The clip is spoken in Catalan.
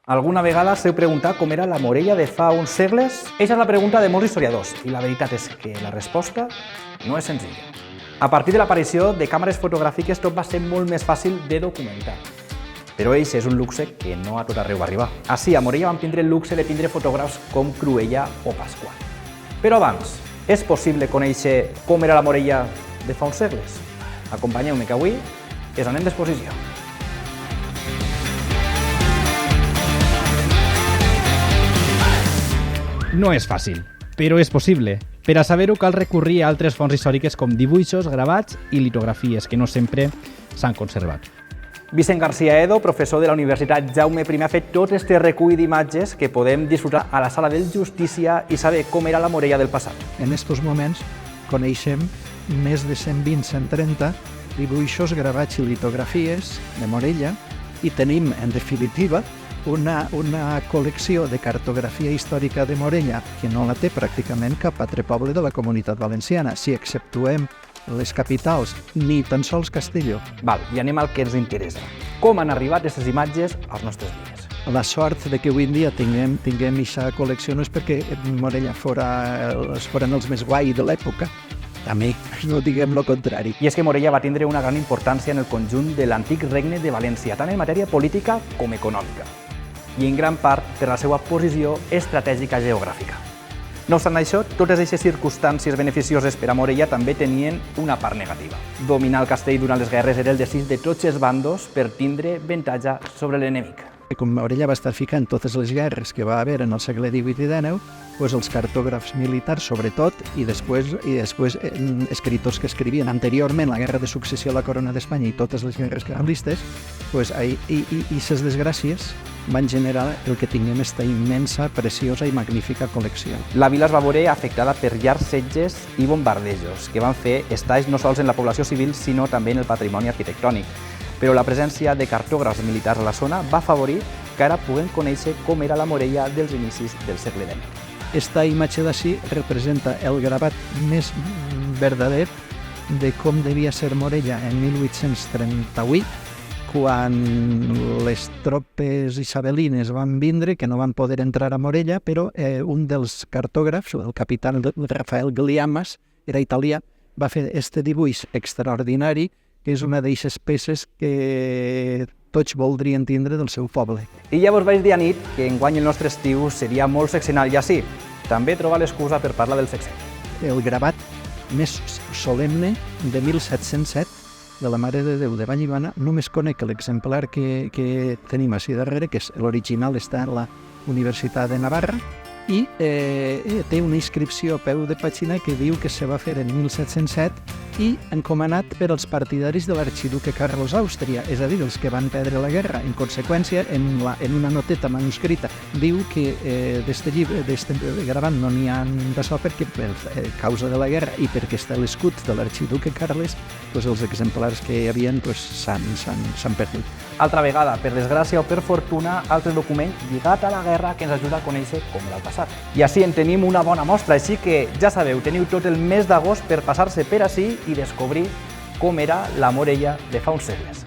Alguna vegada s'heu preguntat com era la Morella de fa uns segles? Eixa és la pregunta de molts historiadors i la veritat és que la resposta no és senzilla. A partir de l'aparició de càmeres fotogràfiques tot va ser molt més fàcil de documentar. Però eixe és un luxe que no a tot arreu va arribar. Així, a Morella vam tindre el luxe de tindre fotògrafs com Cruella o Pasqual. Però abans, és possible conèixer com era la Morella de fa uns segles? Acompanyeu-me que avui ens anem d'exposició. No és fàcil, però és possible. Per a saber-ho cal recurrir a altres fonts històriques com dibuixos, gravats i litografies, que no sempre s'han conservat. Vicent García Edo, professor de la Universitat Jaume I, ha fet tot este recull d'imatges que podem disfrutar a la Sala del Justícia i saber com era la Morella del passat. En aquests moments coneixem més de 120-130 dibuixos, gravats i litografies de Morella i tenim, en definitiva, una col·lecció de cartografia històrica de Morella que no la té pràcticament cap altre poble de la Comunitat Valenciana, si exceptuem les capitals, ni tan sols Castelló. Val, i anem al que ens interessa. Com han arribat aquestes imatges als nostres dies? La sort de que avui en dia tinguem aquesta col·lecció no és perquè Morella foren els més guai de l'època, també, no diguem el contrari. I és que Morella va tindre una gran importància en el conjunt de l'antic regne de València, tant en matèria política com econòmica, i en gran part per la seva posició estratègica geogràfica. No obstant això, totes aquestes circumstàncies beneficioses per a Morella també tenien una part negativa. Dominar el castell durant les guerres era el desig de tots els bandos per tindre avantatge sobre l'enemic. Com Morella va estar ficant totes les guerres que va haver en el segle XVIII i XIX, doncs els cartògrafs militars, sobretot, i després escriptors que escrivien anteriorment la Guerra de Successió a la Corona d'Espanya i totes les guerres carlistes, i les desgràcies van generar el que tinguem esta immensa, preciosa i magnífica col·lecció. La vila es va veure afectada per llargs setges i bombardejos, que van fer estalls no sols en la població civil, sinó també en el patrimoni arquitectònic. Però la presència de cartògrafs militars a la zona va afavorir que ara puguem conèixer com era la Morella dels inicis del segle XIX. Esta imatge d'ací representa el gravat més verdader de com devia ser Morella en 1838, quan les tropes isabelines van vindre, que no van poder entrar a Morella, però un dels cartògrafs, el capità Rafael Gliamas, era italià, va fer este dibuix extraordinari, que és una d'eixes peces que tots voldrien tindre del seu poble. I ja vos vaig dir a nit que enguany el nostre estiu seria molt seccional i així. També trobar l'excusa per parlar del sexenni. El gravat més solemne de 1707 de la Mare de Déu de Vallibana, només conec l'exemplar que tenim així darrere, que és l'original, està a la Universitat de Navarra, i té una inscripció a peu de pàgina que diu que se va fer en 1707 i encomanat per als partidaris de l'arxiduque Carlos Àustria, és a dir, els que van perdre la guerra. En conseqüència, en una noteta manuscrita diu que d'este gravat no n'hi ha d'això perquè per causa de la guerra i perquè està l'escut de l'arxiduque Carles, els exemplars que hi havia s'han perdut. Altra vegada, per desgràcia o per fortuna, altre document lligat a la guerra que ens ajuda a conèixer com era el passat. I així en tenim una bona mostra, així que ja sabeu, teniu tot el mes d'agost per passar-se per ací i descobrir com era la Morella de fa uns segles.